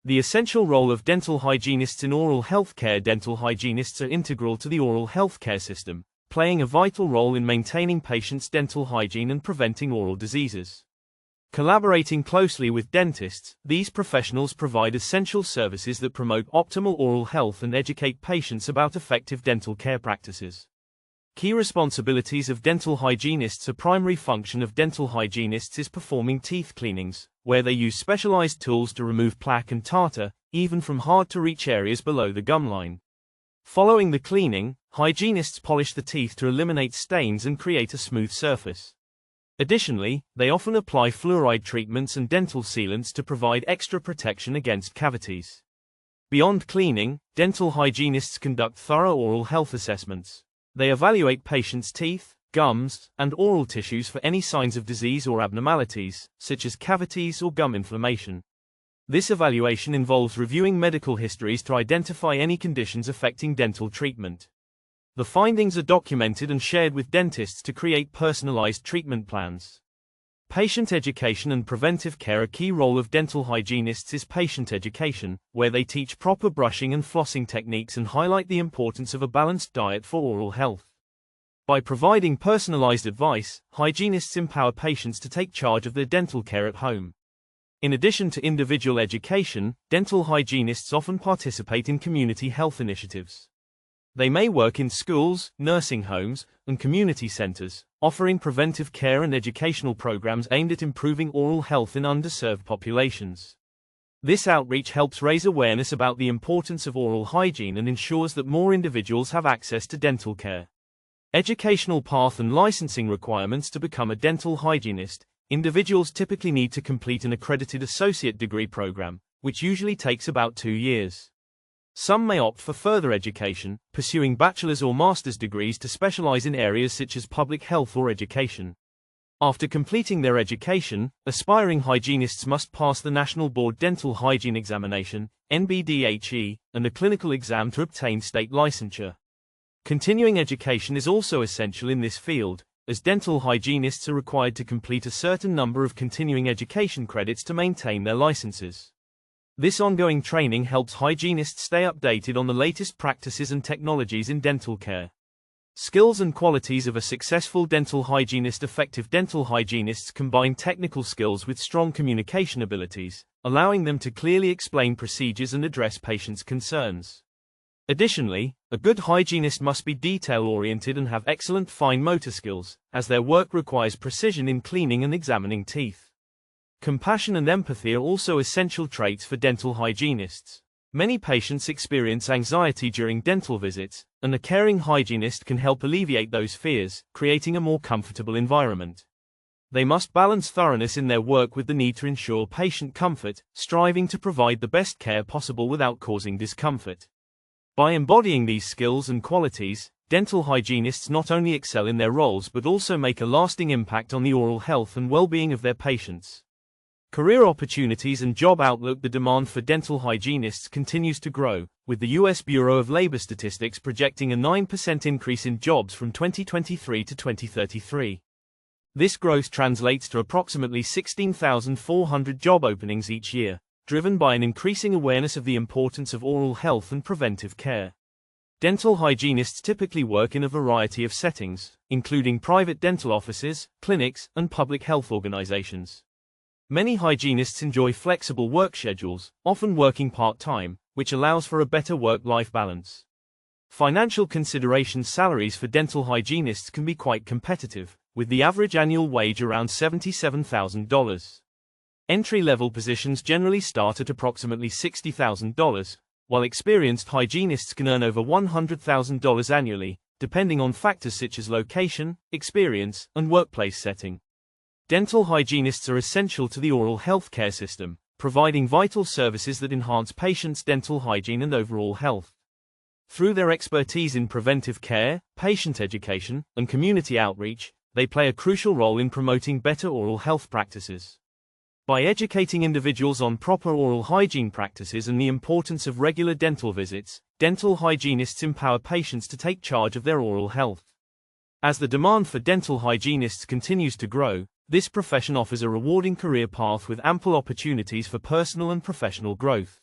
The essential role of dental hygienists in oral health care. Dental hygienists are integral to the oral health care system, playing a vital role in maintaining patients' dental hygiene and preventing oral diseases. Collaborating closely with dentists, these professionals provide essential services that promote optimal oral health and educate patients about effective dental care practices. Key responsibilities of dental hygienists. A primary function of dental hygienists is performing teeth cleanings, where they use specialized tools to remove plaque and tartar, even from hard-to-reach areas below the gum line. Following the cleaning, hygienists polish the teeth to eliminate stains and create a smooth surface. Additionally, they often apply fluoride treatments and dental sealants to provide extra protection against cavities. Beyond cleaning, dental hygienists conduct thorough oral health assessments. They evaluate patients' teeth, gums, and oral tissues for any signs of disease or abnormalities, such as cavities or gum inflammation. This evaluation involves reviewing medical histories to identify any conditions affecting dental treatment. The findings are documented and shared with dentists to create personalized treatment plans. Patient education and preventive care. A key role of dental hygienists is patient education, where they teach proper brushing and flossing techniques and highlight the importance of a balanced diet for oral health. By providing personalized advice, hygienists empower patients to take charge of their dental care at home. In addition to individual education, dental hygienists often participate in community health initiatives. They may work in schools, nursing homes, and community centers, offering preventive care and educational programs aimed at improving oral health in underserved populations. This outreach helps raise awareness about the importance of oral hygiene and ensures that more individuals have access to dental care. Educational path and licensing requirements. To become a dental hygienist, individuals typically need to complete an accredited associate degree program, which usually takes about 2 years. Some may opt for further education, pursuing bachelor's or master's degrees to specialize in areas such as public health or education. After completing their education, aspiring hygienists must pass the National Board Dental Hygiene Examination, NBDHE, and a clinical exam to obtain state licensure. Continuing education is also essential in this field, as dental hygienists are required to complete a certain number of continuing education credits to maintain their licenses. This ongoing training helps hygienists stay updated on the latest practices and technologies in dental care. Skills and qualities of a successful dental hygienist. Effective dental hygienists combine technical skills with strong communication abilities, allowing them to clearly explain procedures and address patients' concerns. Additionally, a good hygienist must be detail-oriented and have excellent fine motor skills, as their work requires precision in cleaning and examining teeth. Compassion and empathy are also essential traits for dental hygienists. Many patients experience anxiety during dental visits, and a caring hygienist can help alleviate those fears, creating a more comfortable environment. They must balance thoroughness in their work with the need to ensure patient comfort, striving to provide the best care possible without causing discomfort. By embodying these skills and qualities, dental hygienists not only excel in their roles but also make a lasting impact on the oral health and well-being of their patients. Career opportunities and job outlook. The demand for dental hygienists continues to grow, with the U.S. Bureau of Labor Statistics projecting a 9% increase in jobs from 2023 to 2033. This growth translates to approximately 16,400 job openings each year, driven by an increasing awareness of the importance of oral health and preventive care. Dental hygienists typically work in a variety of settings, including private dental offices, clinics, and public health organizations. Many hygienists enjoy flexible work schedules, often working part-time, which allows for a better work-life balance. Financial considerations. Salaries for dental hygienists can be quite competitive, with the average annual wage around $77,000. Entry-level positions generally start at approximately $60,000, while experienced hygienists can earn over $100,000 annually, depending on factors such as location, experience, and workplace setting. Dental hygienists are essential to the oral health care system, providing vital services that enhance patients' dental hygiene and overall health. Through their expertise in preventive care, patient education, and community outreach, they play a crucial role in promoting better oral health practices. By educating individuals on proper oral hygiene practices and the importance of regular dental visits, dental hygienists empower patients to take charge of their oral health. As the demand for dental hygienists continues to grow, this profession offers a rewarding career path with ample opportunities for personal and professional growth.